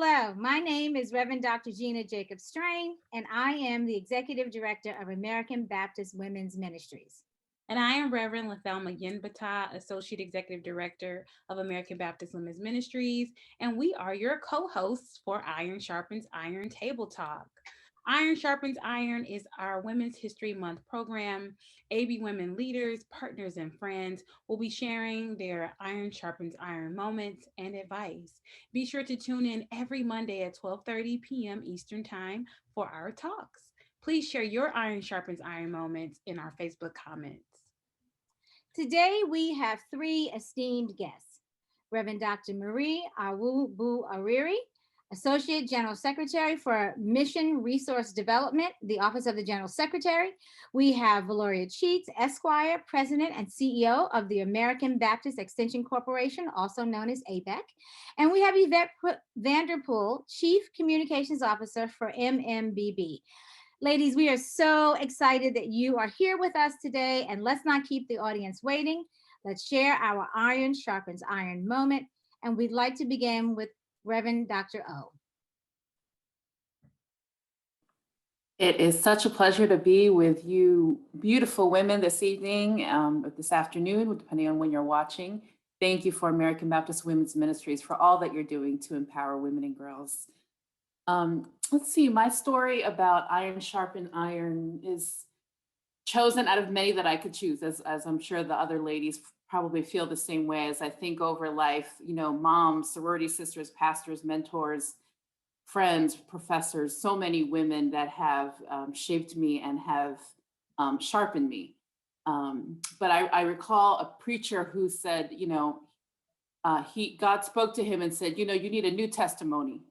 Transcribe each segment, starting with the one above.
Hello, my name is Rev Dr. Gina Jacob Strain, and I am the Executive Director of American Baptist Women's Ministries. And I am Reverend Lethelma Yenbata, Associate Executive Director of American Baptist Women's Ministries, and we are your co-hosts for Iron Sharpens Iron Table Talk. Iron Sharpens Iron is our Women's History Month program. AB women leaders, partners, and friends will be sharing their Iron Sharpens Iron moments and advice. Be sure to tune in every Monday at 12:30 p.m. Eastern Time for our talks. Please share your Iron Sharpens Iron moments in our Facebook comments. Today we have three esteemed guests. Reverend Dr. Marie Awu Ariri, Associate General Secretary for Mission Resource Development, the Office of the General Secretary. We have Valoria Cheats, Esquire, President and CEO of the American Baptist Extension Corporation, also known as ABEC. And we have Yvette Vanderpool, Chief Communications Officer for MMBB. Ladies, we are so excited that you are here with us today, and let's not keep the audience waiting. Let's share our Iron Sharpens Iron moment, and we'd like to begin with Reverend Dr. O. It is such a pleasure to be with you beautiful women this evening, this afternoon, depending on when you're watching. Thank you for American Baptist Women's Ministries for all that you're doing to empower women and girls. Let's see, my story about Iron Sharpen Iron is chosen out of many that I could choose, as I'm sure the other ladies probably feel the same way as I think over life, you know, moms, sorority sisters, pastors, mentors, friends, professors, so many women that have shaped me and have sharpened me. But I recall a preacher who said, you know, God spoke to him and said, you know, you need a new testimony.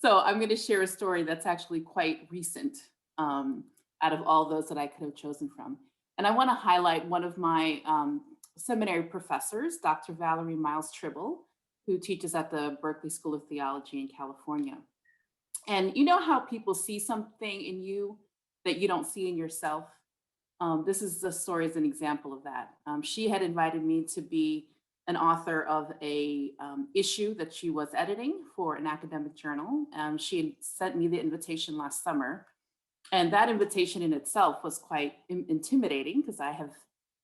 So I'm going to share a story that's actually quite recent out of all those that I could have chosen from. And I want to highlight one of my seminary professors, Dr. Valerie Miles Tribble, who teaches at the Berkeley School of Theology in California. And you know how people see something in you that you don't see in yourself? This is the story as an example of that. She had invited me to be an author of a issue that she was editing for an academic journal. She sent me the invitation last summer. And that invitation in itself was quite intimidating because I have,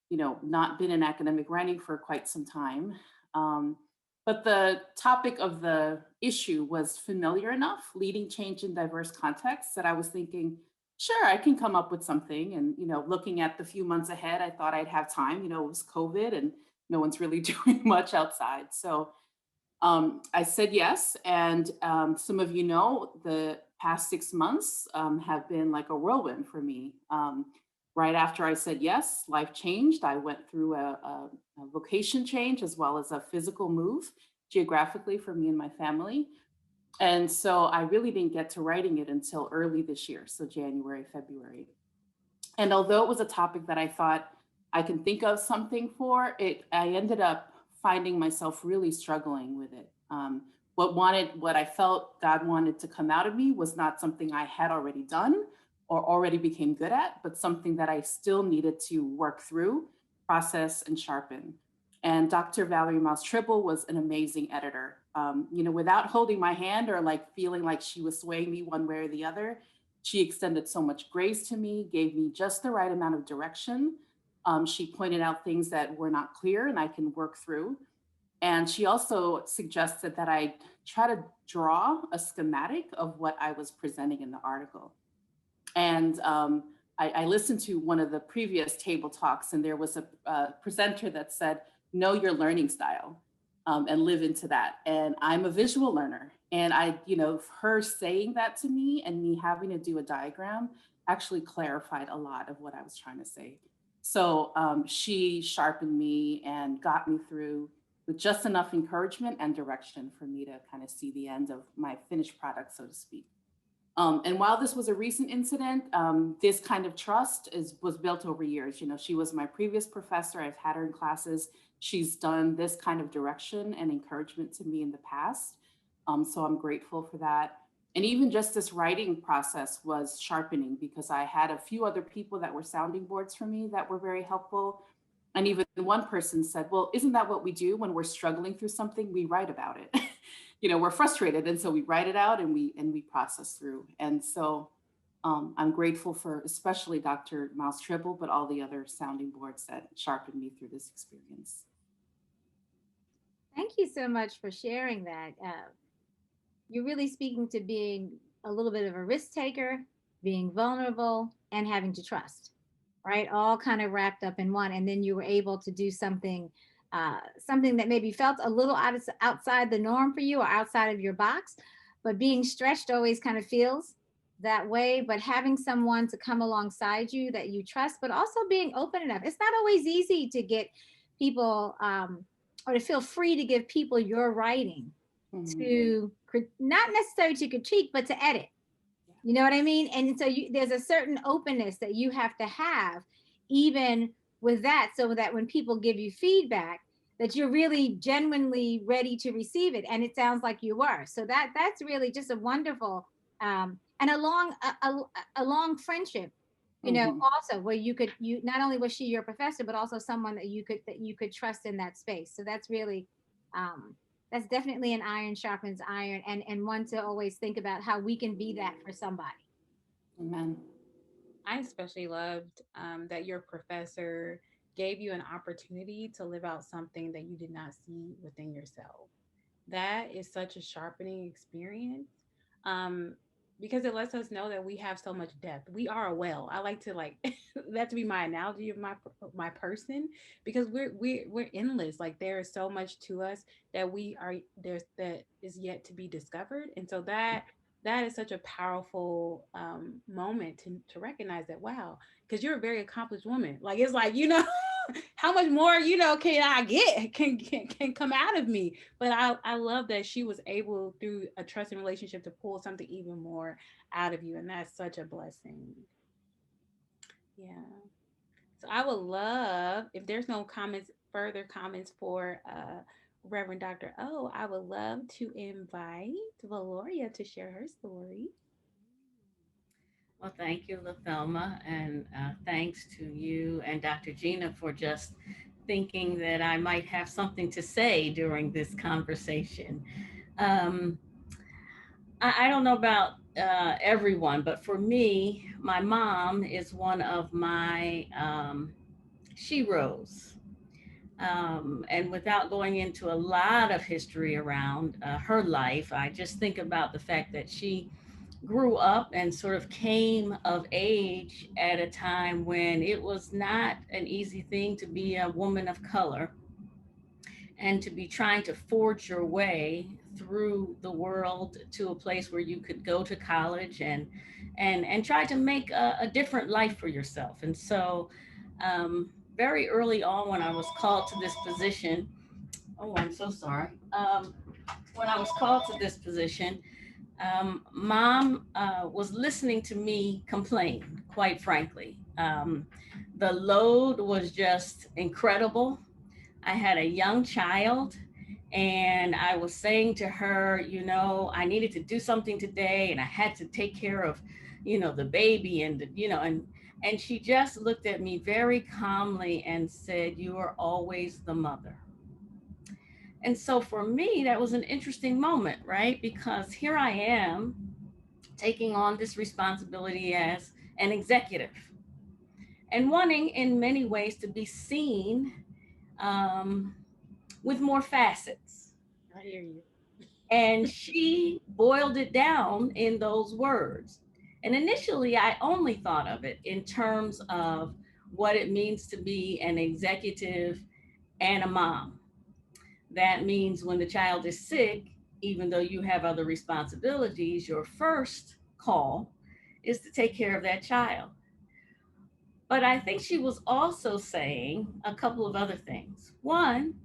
you know, not been in academic writing for quite some time. But the topic of the issue was familiar enough, leading change in diverse contexts, that I was thinking, sure, I can come up with something. And, you know, looking at the few months ahead, I thought I'd have time. You know, it was COVID and no one's really doing much outside. So I said yes. And some of you know, the past 6 months have been like a whirlwind for me. Right after I said yes, life changed. I went through a vocation change as well as a physical move geographically for me and my family. And so I really didn't get to writing it until early this year, so January, February. And although it was a topic that I thought I can think of something for, I ended up finding myself really struggling with it. What I felt God wanted to come out of me was not something I had already done or already became good at, but something that I still needed to work through, process, and sharpen. And Dr. Valerie Miles Tribble was an amazing editor. You know, without holding my hand or like feeling like she was swaying me one way or the other, she extended so much grace to me, gave me just the right amount of direction. She pointed out things that were not clear and I can work through. And she also suggested that I try to draw a schematic of what I was presenting in the article. And I listened to one of the previous table talks, and there was a presenter that said, know your learning style and live into that. And I'm a visual learner. And her saying that to me and me having to do a diagram actually clarified a lot of what I was trying to say. So she sharpened me and got me through with just enough encouragement and direction for me to kind of see the end of my finished product, so to speak. And while this was a recent incident, this kind of trust was built over years. You know, she was my previous professor. I've had her in classes. She's done this kind of direction and encouragement to me in the past. So I'm grateful for that. And even just this writing process was sharpening because I had a few other people that were sounding boards for me that were very helpful. And even one person said, well, isn't that what we do when we're struggling through something? We write about it. We're frustrated. And so we write it out and we process through. And so I'm grateful for especially Dr. Miles Tribble, but all the other sounding boards that sharpened me through this experience. Thank you so much for sharing that. You're really speaking to being a little bit of a risk taker, being vulnerable, and having to trust, right? All kind of wrapped up in one. And then you were able to do something, something that maybe felt a little outside the norm for you or outside of your box, but being stretched always kind of feels that way. But having someone to come alongside you that you trust, but also being open enough. It's not always easy to get people or to feel free to give people your writing to not necessarily to critique, but to edit. You know what I mean? And so there's a certain openness that you have to have, even with that, so that when people give you feedback, that you're really genuinely ready to receive it. And it sounds like you were. So that's really just a wonderful and a long friendship. Also where you not only was she your professor, but also someone that you could trust in that space. So that's really that's definitely an iron sharpens iron, and one to always think about how we can be that for somebody. Amen. I especially loved that your professor gave you an opportunity to live out something that you did not see within yourself. That is such a sharpening experience. Um, because it lets us know that we have so much depth. We are a well. I like to that to be my analogy of my person, because we're endless. Like there is so much to us that that is yet to be discovered, and so that is such a powerful moment to recognize that. Wow, because you're a very accomplished woman. Like it's like how much more can I get can come out of me. But I love that she was able through a trusting relationship to pull something even more out of you, and that's such a blessing. Yeah. So I would love, if there's no further comments for Reverend Dr. O, I would love to invite Valoria to share her story. Well, thank you, LaThelma, and thanks to you and Dr. Gina for just thinking that I might have something to say during this conversation. Um, I don't know about everyone, but for me, my mom is one of my sheroes. And without going into a lot of history around her life, I just think about the fact that she grew up and sort of came of age at a time when it was not an easy thing to be a woman of color and to be trying to forge your way through the world to a place where you could go to college and try to make a different life for yourself. And so very early on when I was called to this position, oh, I'm so sorry. When I was called to this position, Mom was listening to me complain, quite frankly. The load was just incredible. I had a young child, and I was saying to her, I needed to do something today, and I had to take care of, the baby, and she just looked at me very calmly and said, "You are always the mother." And so for me, that was an interesting moment, right? Because here I am taking on this responsibility as an executive and wanting in many ways to be seen with more facets. I hear you. And she boiled it down in those words. And initially, I only thought of it in terms of what it means to be an executive and a mom. That means when the child is sick, even though you have other responsibilities, your first call is to take care of that child. But I think she was also saying a couple of other things. One,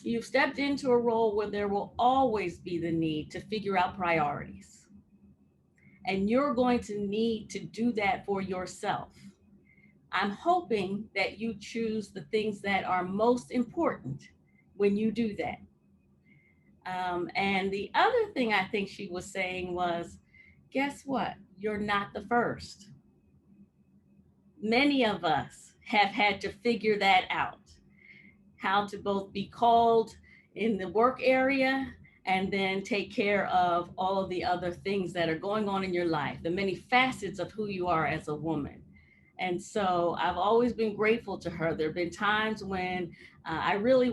you've stepped into a role where there will always be the need to figure out priorities. And you're going to need to do that for yourself. I'm hoping that you choose the things that are most important when you do that. And the other thing I think she was saying was, guess what? You're not the first. Many of us have had to figure that out. how to both be called in the work area and then take care of all of the other things that are going on in your life, the many facets of who you are as a woman. And so I've always been grateful to her. There have been times when I really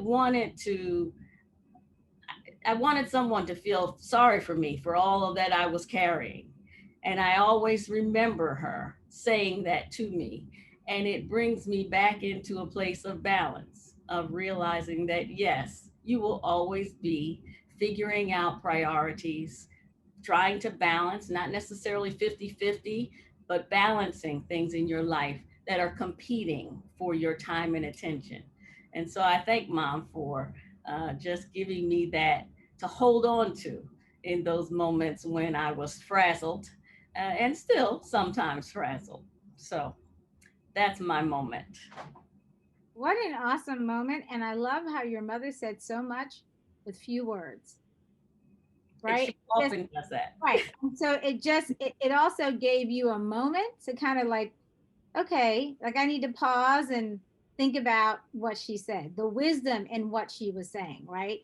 I wanted someone to feel sorry for me for all of that I was carrying. And I always remember her saying that to me. And it brings me back into a place of balance, of realizing that, yes, you will always be figuring out priorities, trying to balance, not necessarily 50-50, but balancing things in your life that are competing for your time and attention. And so I thank Mom for just giving me that to hold on to in those moments when I was frazzled and still sometimes frazzled. So that's my moment. What an awesome moment. And I love how your mother said so much with few words. And Right? she often does that. Right. And so it also gave you a moment to kind of like, okay, like I need to pause and think about what she said, the wisdom in what she was saying, right?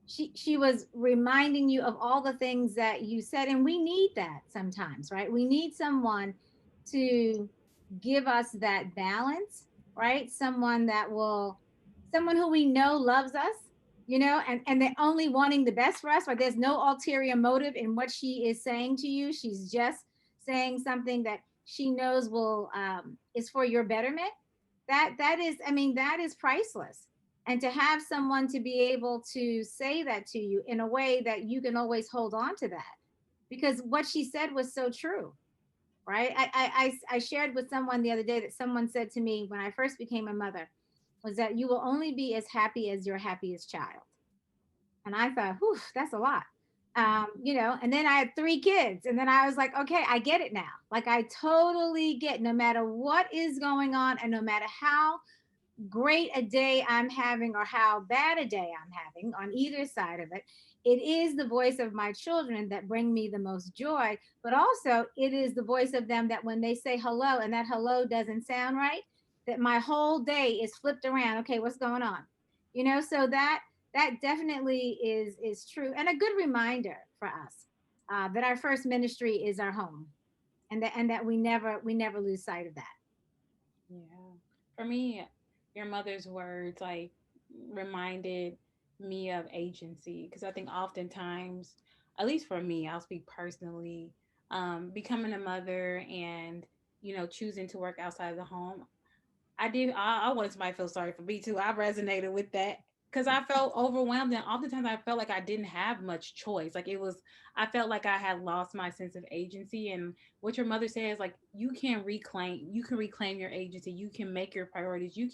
She was reminding you of all the things that you said, and we need that sometimes, right? We need someone to give us that balance, right? Someone who we know loves us, and they're only wanting the best for us, right? There's no ulterior motive in what she is saying to you. She's just saying something that she knows is for your betterment. That is, I mean, that is priceless. And to have someone to be able to say that to you in a way that you can always hold on to that, because what she said was so true, right? I shared with someone the other day that someone said to me when I first became a mother was that you will only be as happy as your happiest child. And I thought, whew, that's a lot. And then I had 3 kids, and then I was like, okay, I get it now. Like I totally get, no matter what is going on and no matter how great a day I'm having or how bad a day I'm having on either side of it, it is the voice of my children that bring me the most joy, but also it is the voice of them that when they say hello and that hello doesn't sound right, that my whole day is flipped around. Okay, what's going on? So that definitely is true, and a good reminder for us that our first ministry is our home, and that we never lose sight of that. Yeah. For me, your mother's words like reminded me of agency, because I think oftentimes, at least for me, I'll speak personally, becoming a mother and choosing to work outside of the home, I wanted somebody to feel sorry for me too. I resonated with that because I felt overwhelmed, and oftentimes I felt like I didn't have much choice. I felt like I had lost my sense of agency. And what your mother says, like you can reclaim your agency. You can make your priorities. You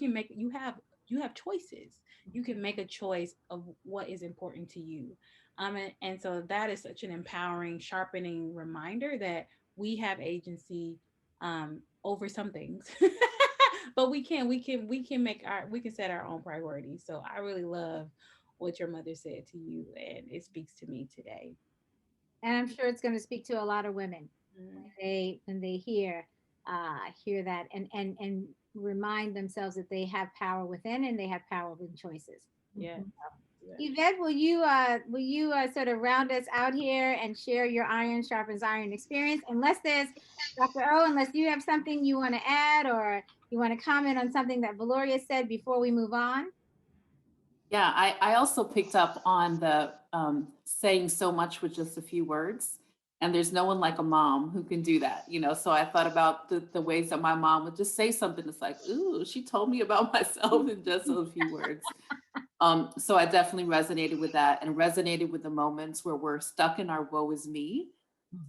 have choices. You can make a choice of what is important to you. And so that is such an empowering, sharpening reminder that we have agency over some things. But we can set our own priorities. So I really love what your mother said to you, and it speaks to me today. And I'm sure it's going to speak to a lot of women when they hear that and remind themselves that they have power within and they have power in choices. Yeah. Yvette, will you sort of round us out here and share your Iron Sharpens Iron experience? Unless there's Dr. O, unless you have something you want to add or you want to comment on something that Valoria said before we move on. Yeah, I also picked up on the saying so much with just a few words. And there's no one like a mom who can do that, So I thought about the ways that my mom would just say something that's like, ooh, she told me about myself in just a few words. So I definitely resonated with that and resonated with the moments where we're stuck in our woe is me.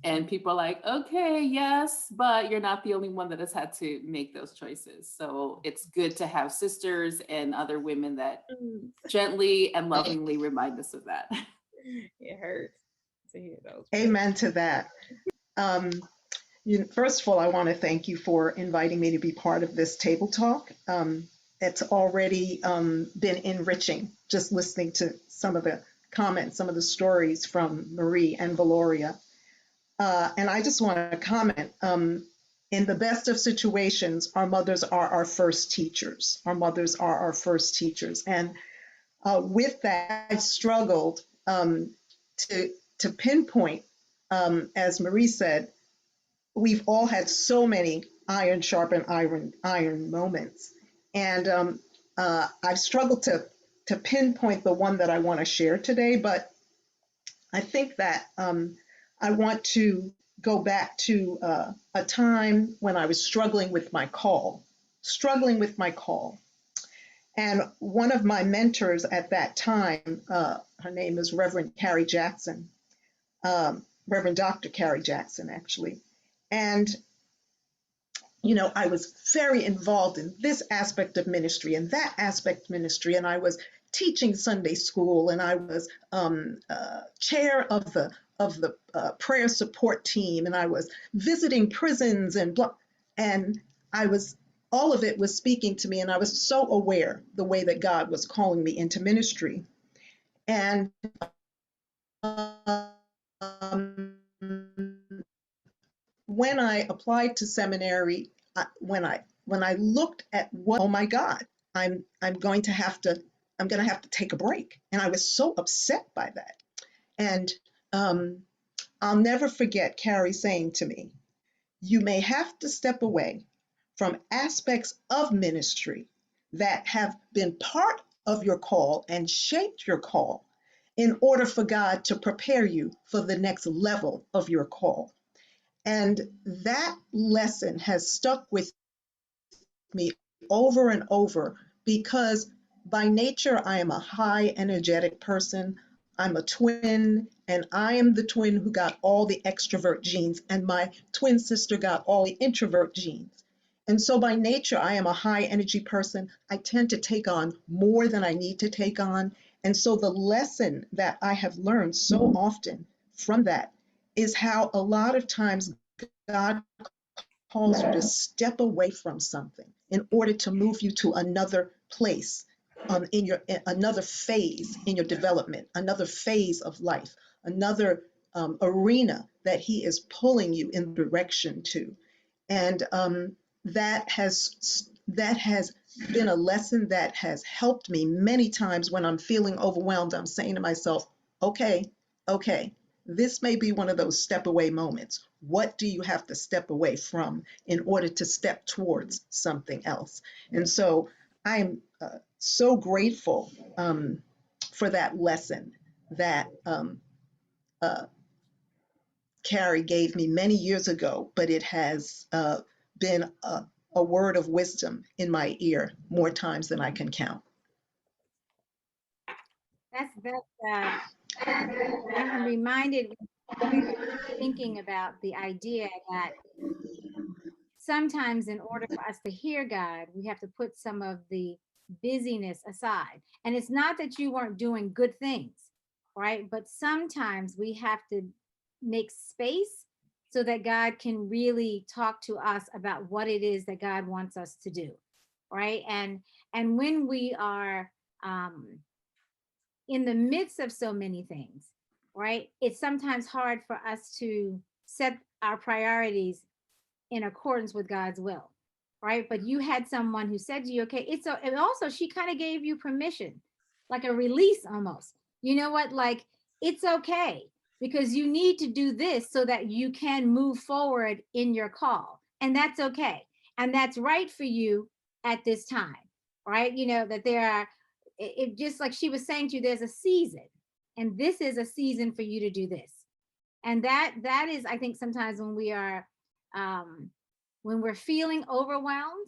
And people are like, okay, yes, but you're not the only one that has had to make those choices. So it's good to have sisters and other women that gently and lovingly remind us of that. It hurts to hear those. Amen to that. First of all, I want to thank you for inviting me to be part of this table talk. It's already been enriching just listening to some of the comments, some of the stories from Marie and Valoria. And I just want to comment, in the best of situations, our mothers are our first teachers. Our mothers are our first teachers. And with that, I've struggled to pinpoint, as Marie said, we've all had so many iron sharpen iron moments. And I've struggled to pinpoint the one that I want to share today, but I think that I want to go back to a time when I was struggling with my call. And one of my mentors at that time, her name is Reverend Carrie Jackson, Reverend Dr. Carrie Jackson, actually. And, you know, I was very involved in this aspect of ministry and that aspect of ministry. And I was teaching Sunday school, and I was chair of the prayer support team, and I was visiting prisons and I was, all of it was speaking to me, and I was so aware the way that God was calling me into ministry. And when I applied to seminary, when I looked at what, oh my God, I'm going to have to take a break, and I was so upset by that. And I'll never forget Carrie saying to me, "You may have to step away from aspects of ministry that have been part of your call and shaped your call in order for God to prepare you for the next level of your call." And that lesson has stuck with me over and over, because by nature, I am a high energetic person. I'm a twin, and I am the twin who got all the extrovert genes, and my twin sister got all the introvert genes. And so by nature, I am a high energy person. I tend to take on more than I need to take on. And so the lesson that I have learned so often from that is how a lot of times God calls you to step away from something in order to move you to another place, in another phase in your development, another phase of life, another arena that He is pulling you in direction to. And that has been a lesson that has helped me many times when I'm feeling overwhelmed. I'm saying to myself, okay, this may be one of those step away moments. What do you have to step away from in order to step towards something else? And so I'm so grateful for that lesson that Carrie gave me many years ago, but it has been a word of wisdom in my ear more times than I can count. I'm reminded, thinking about the idea that sometimes in order for us to hear God, we have to put some of the busyness aside. And it's not that you weren't doing good things, right? But sometimes we have to make space so that God can really talk to us about what it is that God wants us to do, right? And when we are in the midst of so many things, right, it's sometimes hard for us to set our priorities in accordance with God's will, right? But you had someone who said to you, okay, and also she kind of gave you permission, like a release almost. You know what? Like, it's okay, because you need to do this so that you can move forward in your call. And that's okay. And that's right for you at this time, right? You know, that there are, it just like she was saying to you, there's a season, and this is a season for you to do this. And that is, I think, sometimes when we are, when we're feeling overwhelmed,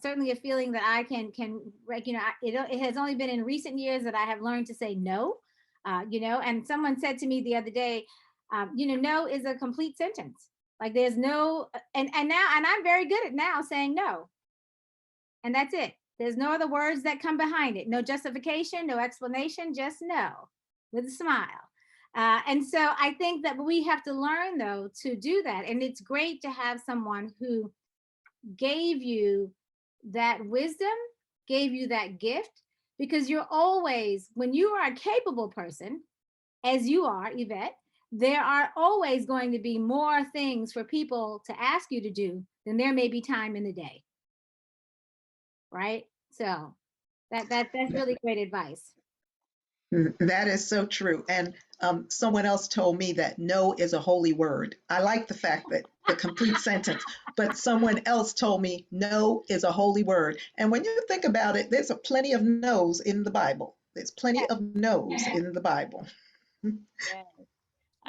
certainly a feeling that I can, you know, it has only been in recent years that I have learned to say no, you know, and someone said to me the other day, you know, no is a complete sentence. Like there's no, and now, and I'm very good at now saying no. And that's it. There's no other words that come behind it. No justification, no explanation, just no, with a smile. And so I think that we have to learn, though, to do that. And it's great to have someone who gave you that wisdom, gave you that gift, because you're always, when you are a capable person, as you are, Yvette, there are always going to be more things for people to ask you to do than there may be time in the day. Right? So that's really great advice. That is so true. And someone else told me that no is a holy word. I like the fact that the complete sentence, but someone else told me no is a holy word. And when you think about it, there's plenty of no's in the Bible. There's plenty of no's in the Bible. Yes.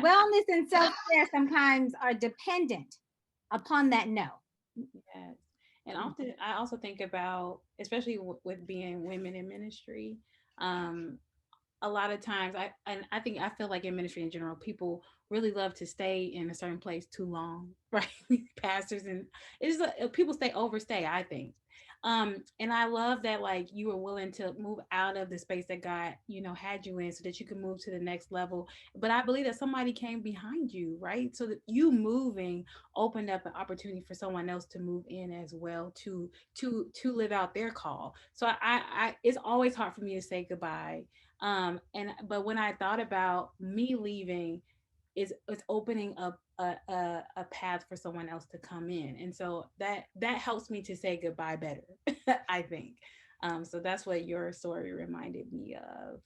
Wellness and self-care sometimes are dependent upon that no. Yes. And often I also think about, especially with being women in ministry, a lot of times I feel like in ministry in general, people really love to stay in a certain place too long, right? Pastors and it's people overstay, I think. And I love that like you were willing to move out of the space that God, had you in so that you could move to the next level. But I believe that somebody came behind you, right? So that you moving opened up an opportunity for someone else to move in as well to live out their call. So I it's always hard for me to say goodbye. But when I thought about me leaving, it's opening up a path for someone else to come in, and so that helps me to say goodbye better. I think. So that's what your story reminded me of.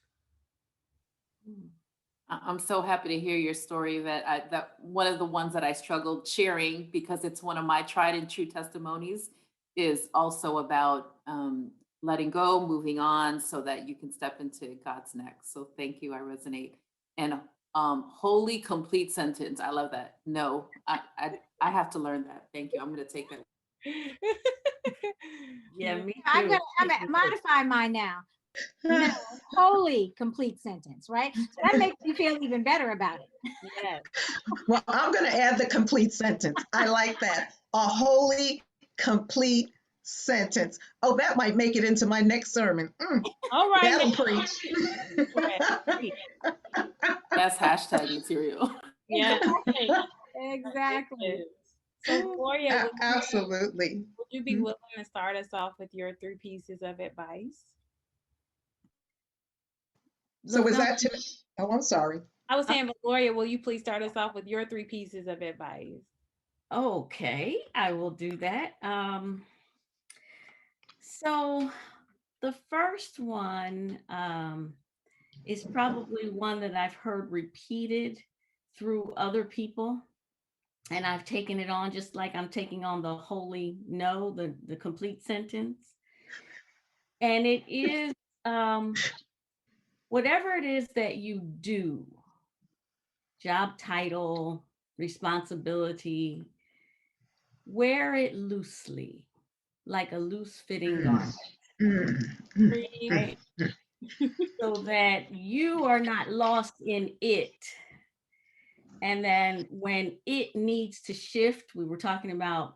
I'm so happy to hear your story. That one of the ones that I struggled sharing, because it's one of my tried and true testimonies, is also about letting go, moving on, so that you can step into God's next. So thank you. I resonate. And holy complete sentence. I love that. No, I have to learn that. Thank you. I'm going to take that. Yeah, me too. I'm gonna modify mine now. No, holy complete sentence, right? So that makes me feel even better about it. Yes. Well, I'm going to add the complete sentence. I like that. A holy complete sentence. Oh, that might make it into my next sermon. All right. That'll now. preach. That's hashtag material. Yeah. Exactly. So Gloria, Absolutely. would you be willing to start us off with your 3 pieces of advice? So is that oh, I'm sorry. I was saying, but Gloria, will you please start us off with your 3 pieces of advice? Okay, I will do that. So the first one is probably one that I've heard repeated through other people. And I've taken it on just like I'm taking on the holy no, the complete sentence. And it is whatever it is that you do, job title, responsibility, wear it loosely, like a loose fitting garment. Right. So that you are not lost in it. And then when it needs to shift, we were talking about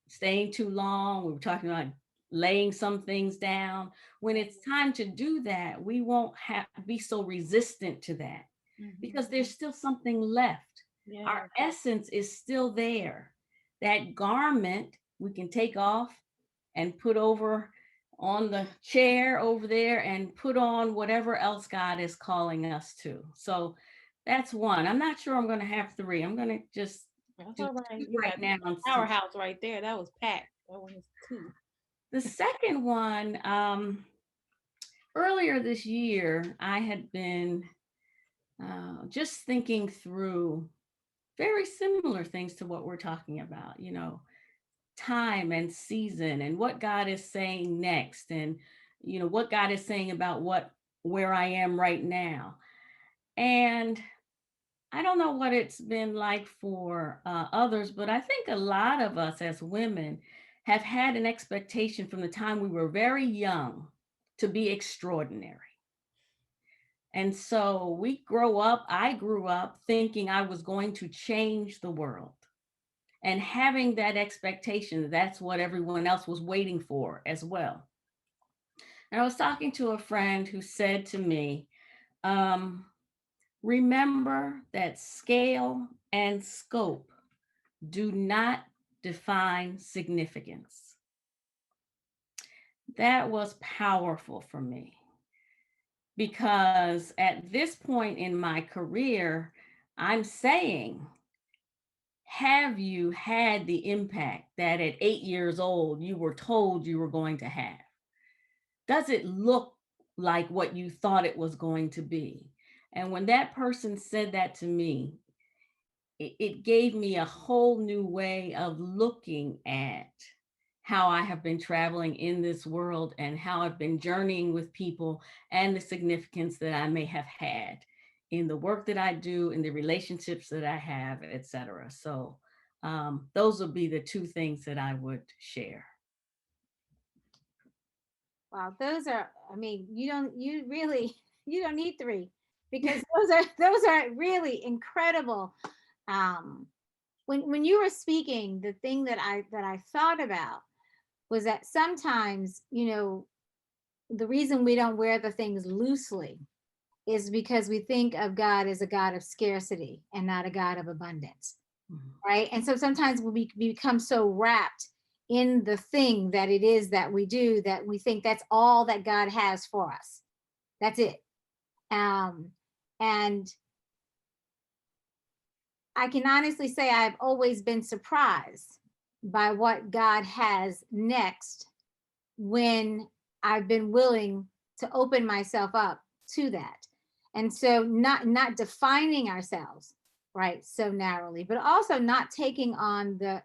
staying too long, we were talking about laying some things down. When it's time to do that, we won't have to be so resistant to that because there's still something left. Yeah. Our essence is still there. That garment we can take off and put over on the chair over there and put on whatever else God is calling us to. So that's one. I'm not sure I'm going to have 3. I'm going to just do right now. Powerhouse right there. That was packed. That one is 2. The second one, earlier this year, I had been just thinking through very similar things to what we're talking about, time and season and what God is saying next, and what God is saying about where I am right now. And I don't know what it's been like for others, but I think a lot of us as women have had an expectation from the time we were very young to be extraordinary. And so I grew up thinking I was going to change the world. And having that expectation, that's what everyone else was waiting for as well. And I was talking to a friend who said to me, remember that scale and scope do not define significance. That was powerful for me because at this point in my career, I'm saying, have you had the impact that at 8 years old you were told you were going to have? Does it look like what you thought it was going to be? And when that person said that to me, it gave me a whole new way of looking at how I have been traveling in this world and how I've been journeying with people and the significance that I may have had in the work that I do, in the relationships that I have, etc. So those would be the two things that I would share. Wow, those are, I mean, you don't need three, because those are really incredible. When you were speaking, the thing that I thought about was that sometimes, the reason we don't wear the things loosely is because we think of God as a God of scarcity and not a God of abundance. Mhm. Right. And so sometimes we become so wrapped in the thing that it is that we do that we think that's all that God has for us. That's it. And I can honestly say I've always been surprised by what God has next when I've been willing to open myself up to that. And so not defining ourselves, right, so narrowly, but also not taking on the,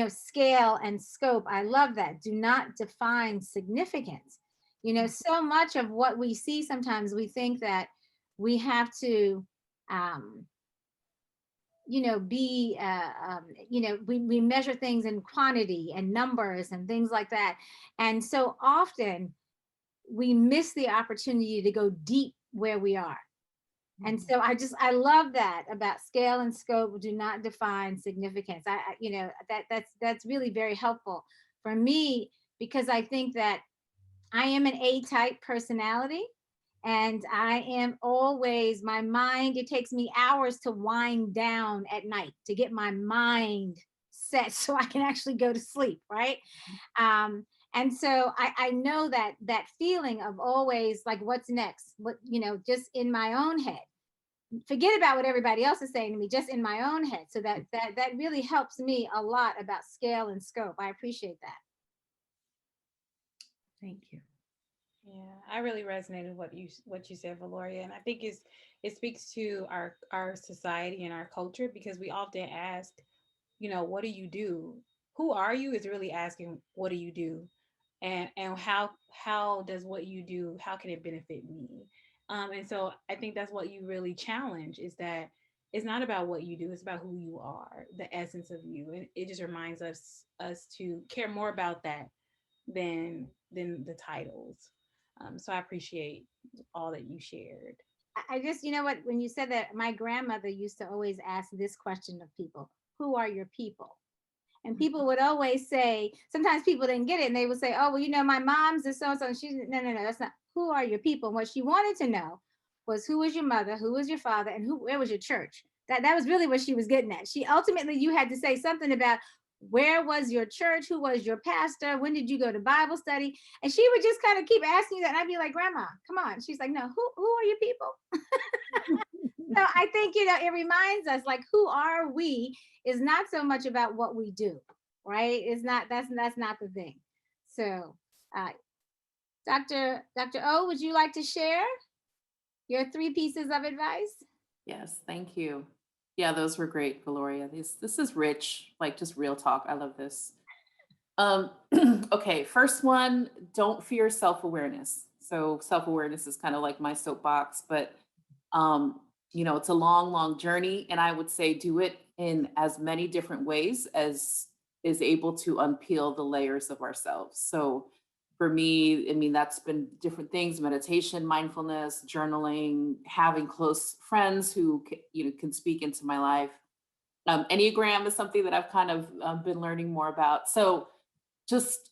scale and scope. I love that. Do not define significance. So much of what we see, sometimes we think that we have to be we measure things in quantity and numbers and things like that, and so often we miss the opportunity to go deep where we are. And so I love that about scale and scope. Do not define significance. That's really very helpful for me, because I think that I am an A-type personality, and I am always, my mind, it takes me hours to wind down at night to get my mind set so I can actually go to sleep, right? And so I know that feeling of always like, what's next? Just in my own head. Forget about what everybody else is saying to me, just in my own head. So that really helps me a lot about scale and scope. I appreciate that. Thank you. Yeah, I really resonated with what you said, Valoria, and I think it speaks to our society and our culture, because we often ask, what do you do? Who are you is really asking, what do you do, and how does what you do, how can it benefit me? And so I think that's what you really challenge, is that it's not about what you do, it's about who you are, the essence of you, and it just reminds us to care more about that than the titles. So I appreciate all that you shared. I just, what, when you said that, my grandmother used to always ask this question of people: who are your people? And people would always say, sometimes people didn't get it, and they would say, oh, well, my mom's is so and so. And she's, no, that's not. Who are your people? And what she wanted to know was, who was your mother, who was your father, and where was your church? That was really what she was getting at. She ultimately, you had to say something about, where was your church, who was your pastor, when did you go to Bible study? And she would just kind of keep asking you that, and I'd be like, Grandma, come on. She's like, no, who are your people? So I think, it reminds us, like, who are we is not so much about what we do, right? It's not, that's not the thing. So Dr. O, would you like to share your 3 pieces of advice? Yes, thank you. Yeah, those were great, Valoria. This is rich, like just real talk. I love this. Okay, first one, don't fear self-awareness. So self-awareness is kind of like my soapbox, but it's a long, long journey. And I would say do it in as many different ways as is able to unpeel the layers of ourselves. So for me, I mean, that's been different things: meditation, mindfulness, journaling, having close friends who can speak into my life. Enneagram is something that I've kind of been learning more about. So just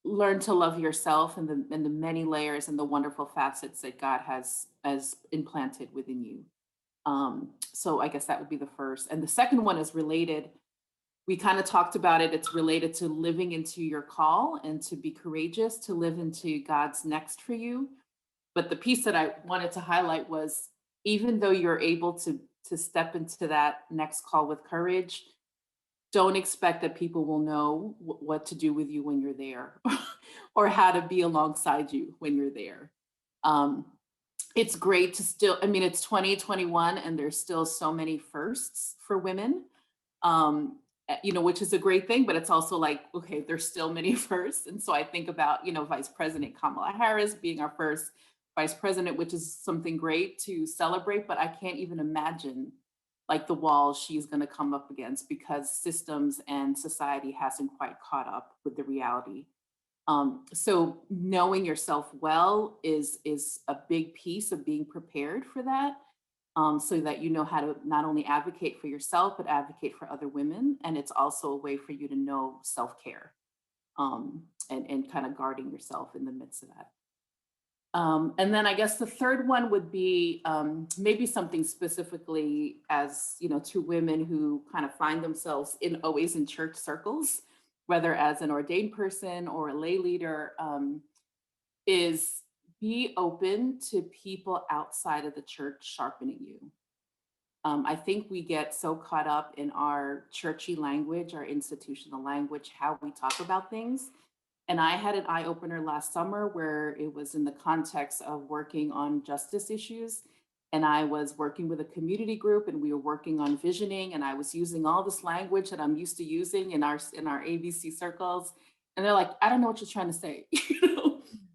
learn to love yourself and the many layers and the wonderful facets that God has implanted within you. So I guess that would be the first. And the second one is related. We kind of talked about it. It's related to living into your call and to be courageous, to live into God's next for you. But the piece that I wanted to highlight was even though you're able to step into that next call with courage, don't expect that people will know what to do with you when you're there or how to be alongside you when you're there. It's great to still, I mean, it's 2021 and there's still so many firsts for women, which is a great thing, but it's also like, okay, there's still many firsts. And so I think about, Vice President Kamala Harris being our first vice president, which is something great to celebrate, but I can't even imagine like the walls she's going to come up against because systems and society hasn't quite caught up with the reality. So knowing yourself well is a big piece of being prepared for that, so that you know how to not only advocate for yourself, but advocate for other women. And it's also a way for you to know self-care, and kind of guarding yourself in the midst of that. And then I guess the third one would be maybe something specifically as, to women who kind of find themselves always in church circles, whether as an ordained person or a lay leader, is be open to people outside of the church sharpening you. I think we get so caught up in our churchy language, our institutional language, how we talk about things. And I had an eye opener last summer where it was in the context of working on justice issues. And I was working with a community group and we were working on visioning, and I was using all this language that I'm used to using in our ABC circles. And they're like, I don't know what you're trying to say.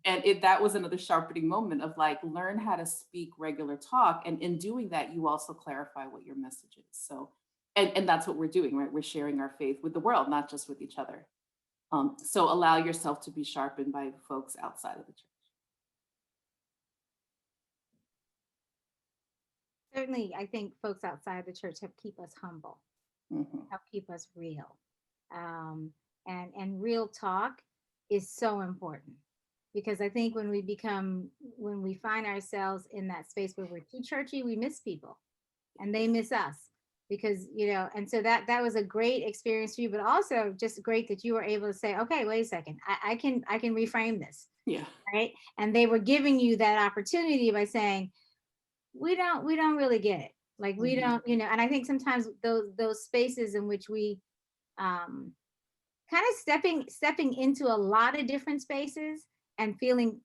And that was another sharpening moment of like, learn how to speak regular talk. And in doing that, you also clarify what your message is. So, and that's what we're doing, right? We're sharing our faith with the world, not just with each other. So allow yourself to be sharpened by folks outside of the church. Certainly, I think folks outside the church help keep us humble, help keep us real. And real talk is so important, because I think when we find ourselves in that space where we're too churchy, we miss people and they miss us. Because, and so that was a great experience for you, but also just great that you were able to say, okay, wait a second, I can reframe this. Yeah. Right. And they were giving you that opportunity by saying, we don't really get it. Like, we don't, and I think sometimes those spaces in which we kind of stepping into a lot of different spaces and feeling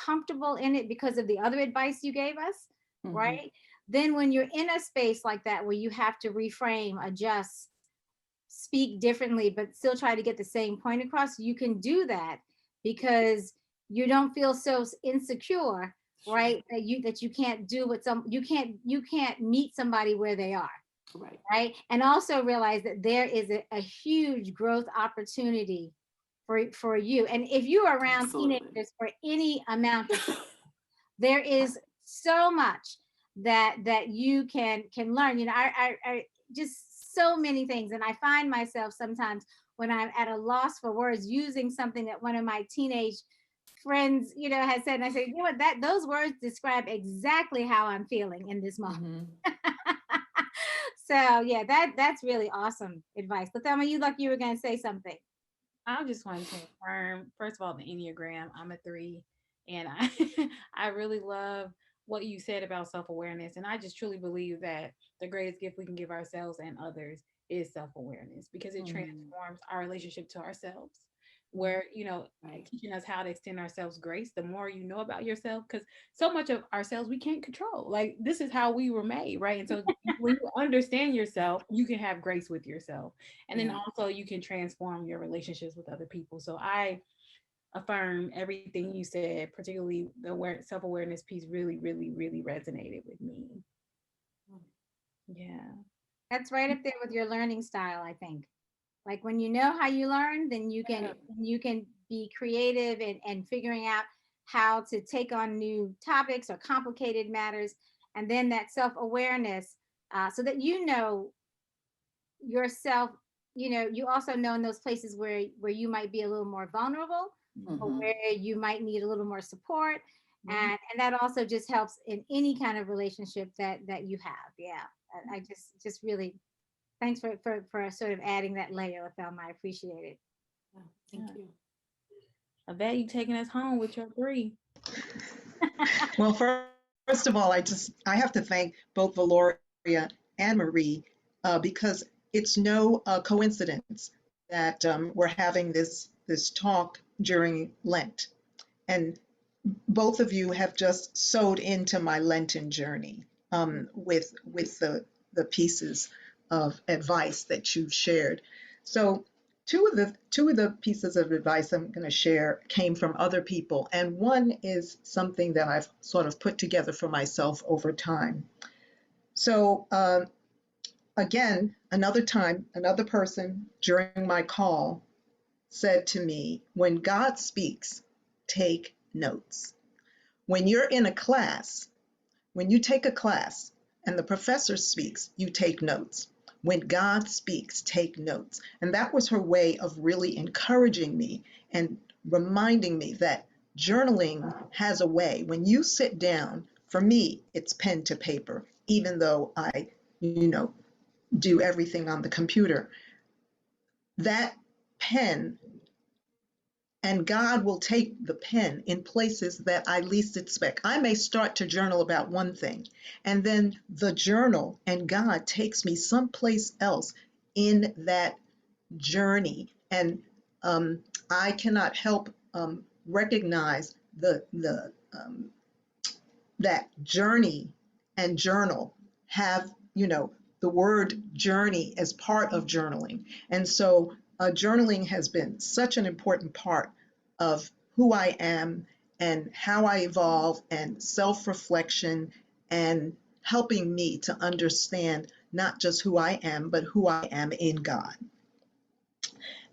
comfortable in it because of the other advice you gave us, right? Then when you're in a space like that where you have to reframe, adjust, speak differently, but still try to get the same point across, you can do that because you don't feel so insecure, right? That you can't do what you can't meet somebody where they are. Right. And also realize that there is a huge growth opportunity for you. And if you are around teenagers for any amount of time, there is so much that you can learn. I just so many things. And I find myself sometimes when I'm at a loss for words using something that one of my teenage friends, has said, and I say, what, those words describe exactly how I'm feeling in this moment. So yeah, that's really awesome advice. But Thelma, you were going to say something. I just wanted to affirm, first of all, the Enneagram. I'm a 3, and I really love what you said about self-awareness. And I just truly believe that the greatest gift we can give ourselves and others is self-awareness, because it transforms our relationship to ourselves. Where, teaching us how to extend ourselves grace, the more you know about yourself, because so much of ourselves we can't control. Like, this is how we were made, right? And so when you understand yourself, you can have grace with yourself. And then also you can transform your relationships with other people. So I affirm everything you said, particularly the self-awareness piece really, really, really resonated with me. Yeah. That's right up there with your learning style, I think. Like, when you know how you learn, then you can be creative and figuring out how to take on new topics or complicated matters. And then that self-awareness, so that yourself, you also know in those places where you might be a little more vulnerable, or where you might need a little more support. And that also just helps in any kind of relationship that you have. Yeah. I just really, thanks for sort of adding that layer, Thelma. I appreciate it. Thank you. I bet you taking us home with your 3. Well, first First of all, I have to thank both Valoria and Marie because it's no coincidence that we're having this talk during Lent. And both of you have just sewed into my Lenten journey with the pieces of advice that you've shared. So two of the pieces of advice I'm going to share came from other people, and one is something that I've sort of put together for myself over time. So again, another time, another person during my call said to me, when God speaks, take notes. When you're in a class, when you take a class and the professor speaks, you take notes. When God speaks, take notes. And that was her way of really encouraging me and reminding me that journaling has a way. When you sit down, for me, it's pen to paper, even though I, do everything on the computer. That pen, and God will take the pen in places that I least expect. I may start to journal about one thing, and then the journal and God takes me someplace else in that journey. And I cannot help recognize that journey and journal have, the word journey as part of journaling. And so journaling has been such an important part of who I am and how I evolve and self-reflection and helping me to understand not just who I am, but who I am in God.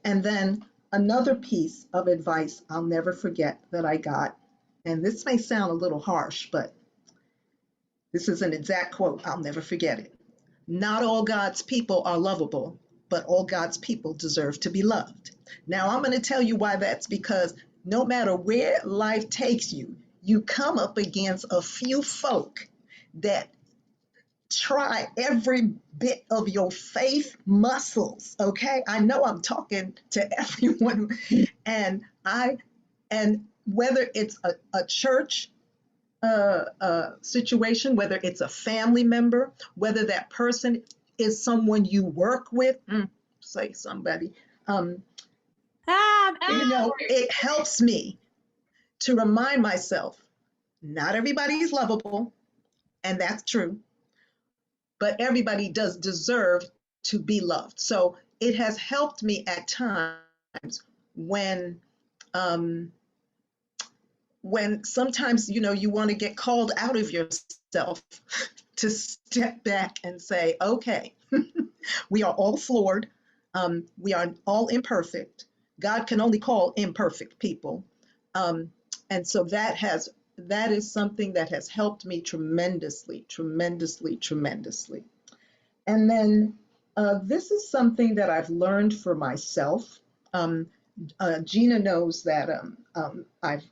And then another piece of advice I'll never forget that I got, and this may sound a little harsh, but this is an exact quote. I'll never forget it. Not all God's people are lovable, but all God's people deserve to be loved. Now, I'm going to tell you why that's because no matter where life takes you, you come up against a few folk that try every bit of your faith muscles. Okay. I know I'm talking to everyone, and whether it's a church situation, whether it's a family member, whether that person is someone you work with, say somebody, it helps me to remind myself, not everybody is lovable, and that's true, but everybody does deserve to be loved. So it has helped me at times when sometimes, you want to get called out of yourself to step back and say, okay, we are all flawed. We are all imperfect. God can only call imperfect people. And so that is something that has helped me tremendously, tremendously, tremendously. And then this is something that I've learned for myself. Gina knows that I've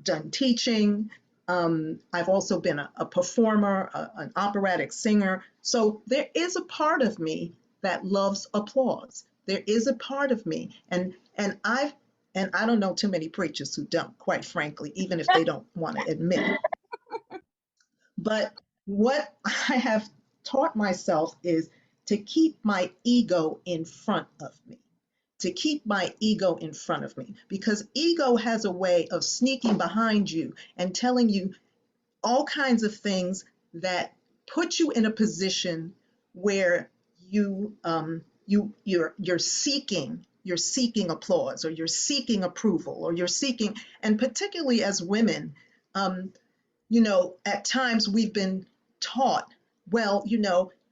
done teaching. I've also been a performer, an operatic singer. So there is a part of me that loves applause. There is a part of me, and I don't know too many preachers who don't, quite frankly, even if they don't want to admit it. But what I have taught myself is to keep my ego in front of me. To keep my ego in front of me, because ego has a way of sneaking behind you and telling you all kinds of things that put you in a position where you're seeking applause, or you're seeking approval, or you're seeking, and particularly as women, at times we've been taught, well,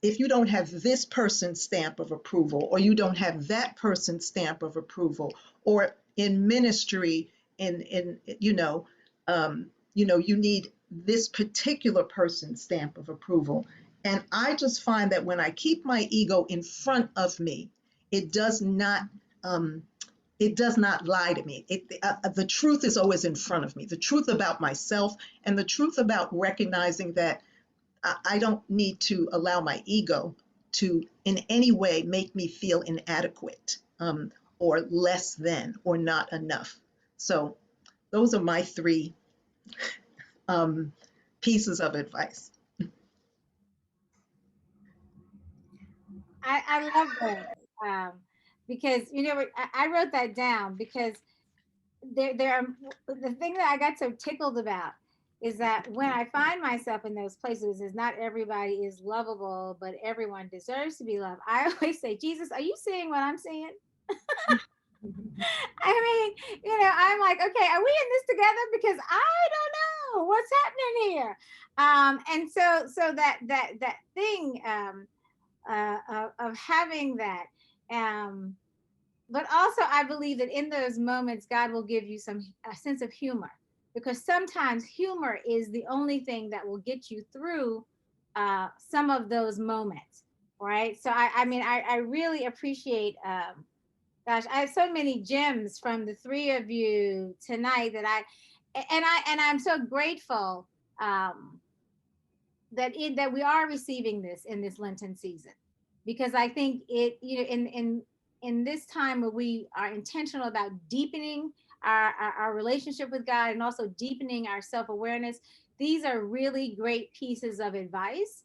if you don't have this person's stamp of approval, or you don't have that person's stamp of approval, or in ministry, you need this particular person's stamp of approval. And I just find that when I keep my ego in front of me, it does not lie to me. The truth is always in front of me, the truth about myself, and the truth about recognizing that I don't need to allow my ego to in any way make me feel inadequate, or less than, or not enough. So those are my three pieces of advice. I love that, because you know I wrote that down because there are the thing that I got so tickled about is that when I find myself in those places, is not everybody is lovable, but everyone deserves to be loved. I always say, Jesus, are you seeing what I'm seeing? I mean, you know, I'm like, okay, are we in this together? Because I don't know what's happening here. And so that thing of having that. But also, I believe that in those moments, God will give you a sense of humor, because sometimes humor is the only thing that will get you through some of those moments, right? So I mean, I really appreciate. Gosh, I have so many gems from the three of you tonight and I'm so grateful that we are receiving this in this Lenten season, because I think it, you know, in this time where we are intentional about deepening our relationship with God and also deepening our self-awareness, these are really great pieces of advice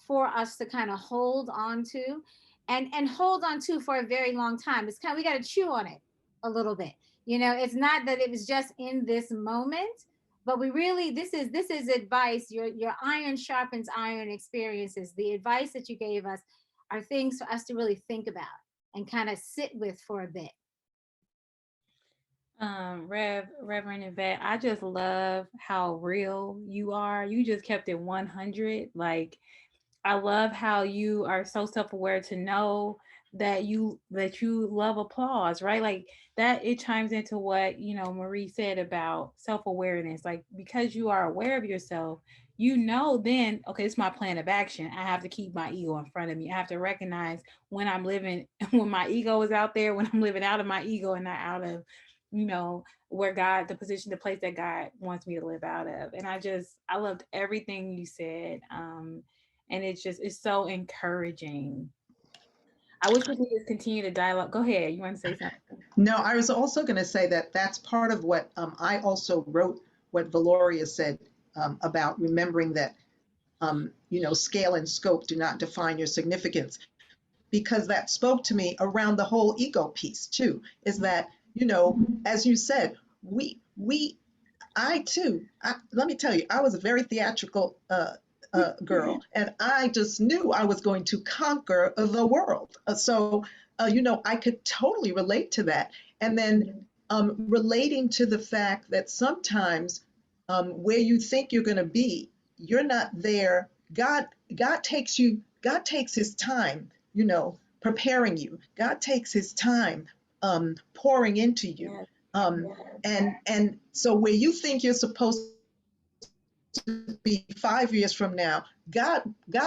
for us to kind of hold on to and hold on to for a very long time. It's kind of, we got to chew on it a little bit. You know, it's not that it was just in this moment, but we really, this is advice. Your iron sharpens iron experiences. The advice that you gave us are things for us to really think about and kind of sit with for a bit. Reverend Yvette, I just love how real you are. You just kept it 100. Like, I love how you are so self-aware to know that you love applause, right? Like that, it chimes into what, you know, Marie said about self-awareness. Like, because you are aware of yourself, you know, then, okay, it's my plan of action. I have to keep my ego in front of me. I have to recognize when I'm living, when my ego is out there, when I'm living out of my ego and not out of, you know, where God, the place that God wants me to live out of. And I loved everything you said. And it's so encouraging. I wish we could just continue to dialogue. Go ahead. You want to say something? No, I was also going to say that that's part of what I also wrote, what Valoria said about remembering that, you know, scale and scope do not define your significance, because that spoke to me around the whole ego piece too, is that, you know, as you said, let me tell you, I was a very theatrical girl, and I just knew I was going to conquer the world. You know, I could totally relate to that. And then relating to the fact that sometimes where you think you're going to be, you're not there. God takes his time, you know, preparing you. God takes his time pouring into you. And so where you think you're supposed to be 5 years from now, God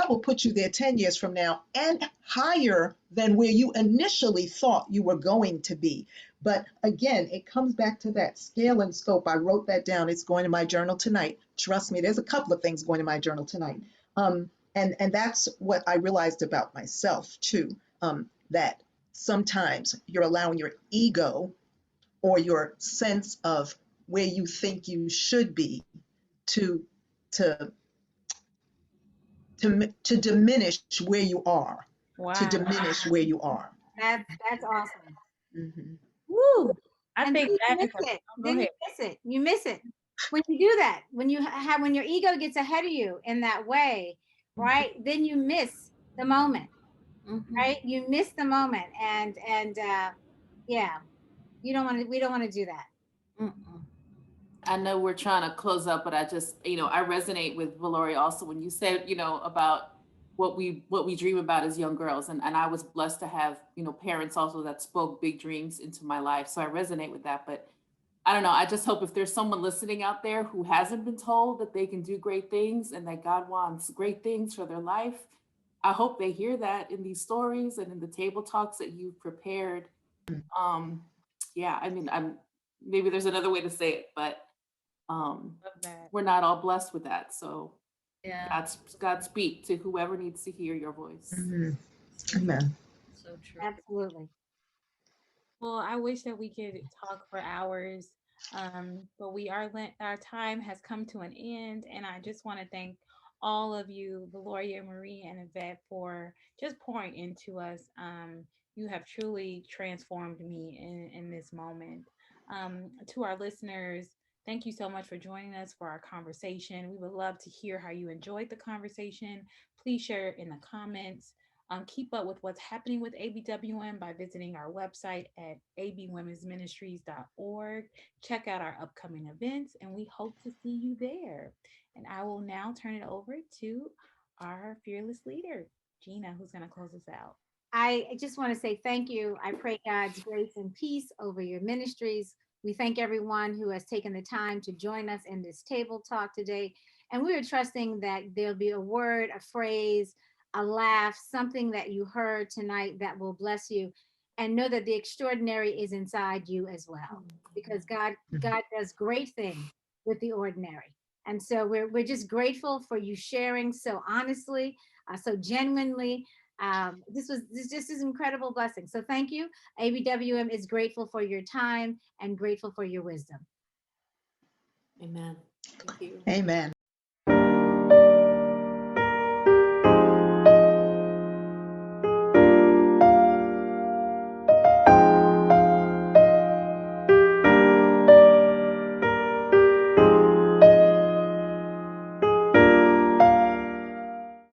will put you there 10 years from now and higher than where you initially thought you were going to be. But again, it comes back to that scale and scope. I wrote that down. It's going in my journal tonight. Trust me, there's a couple of things going in my journal tonight. And that's what I realized about myself too, that sometimes you're allowing your ego or your sense of where you think you should be to diminish where you are. Wow. To diminish where you are. That's awesome. Mm-hmm. Woo! I And think then you that miss is it. Then you miss it. You miss it when you do that. When your ego gets ahead of you in that way, right? Then you miss the moment, right? You miss the moment, and yeah, we don't want to do that. I know we're trying to close up, but I just, you know, I resonate with Valoria also when you said, you know, about what we dream about as young girls. And I was blessed to have, you know, parents also that spoke big dreams into my life. So I resonate with that. But I don't know, I just hope if there's someone listening out there who hasn't been told that they can do great things and that God wants great things for their life, I hope they hear that in these stories and in the table talks that you've prepared. Yeah, I mean, maybe there's another way to say it, but we're not all blessed with that. So yeah, God speak to whoever needs to hear your voice. Mm-hmm. Amen. So true. Absolutely. Well, I wish that we could talk for hours. But our time has come to an end, and I just want to thank all of you, Valoria, Marie, and Yvette, for just pouring into us. You have truly transformed me in this moment. To our listeners, thank you so much for joining us for our conversation. We would love to hear how you enjoyed the conversation. Please share it in the comments. Keep up with what's happening with ABWM by visiting our website at abwomensministries.org. Check out our upcoming events, and we hope to see you there. And I will now turn it over to our fearless leader, Gina, who's going to close us out. I just want to say thank you. I pray God's grace and peace over your ministries. We thank everyone who has taken the time to join us in this table talk today. And we are trusting that there'll be a word, a phrase, a laugh, something that you heard tonight that will bless you. And know that the extraordinary is inside you as well, because God does great things with the ordinary. And so we're just grateful for you sharing so honestly, so genuinely. This just is incredible blessing. So thank you. ABWM is grateful for your time and grateful for your wisdom. Amen. Thank you. Amen.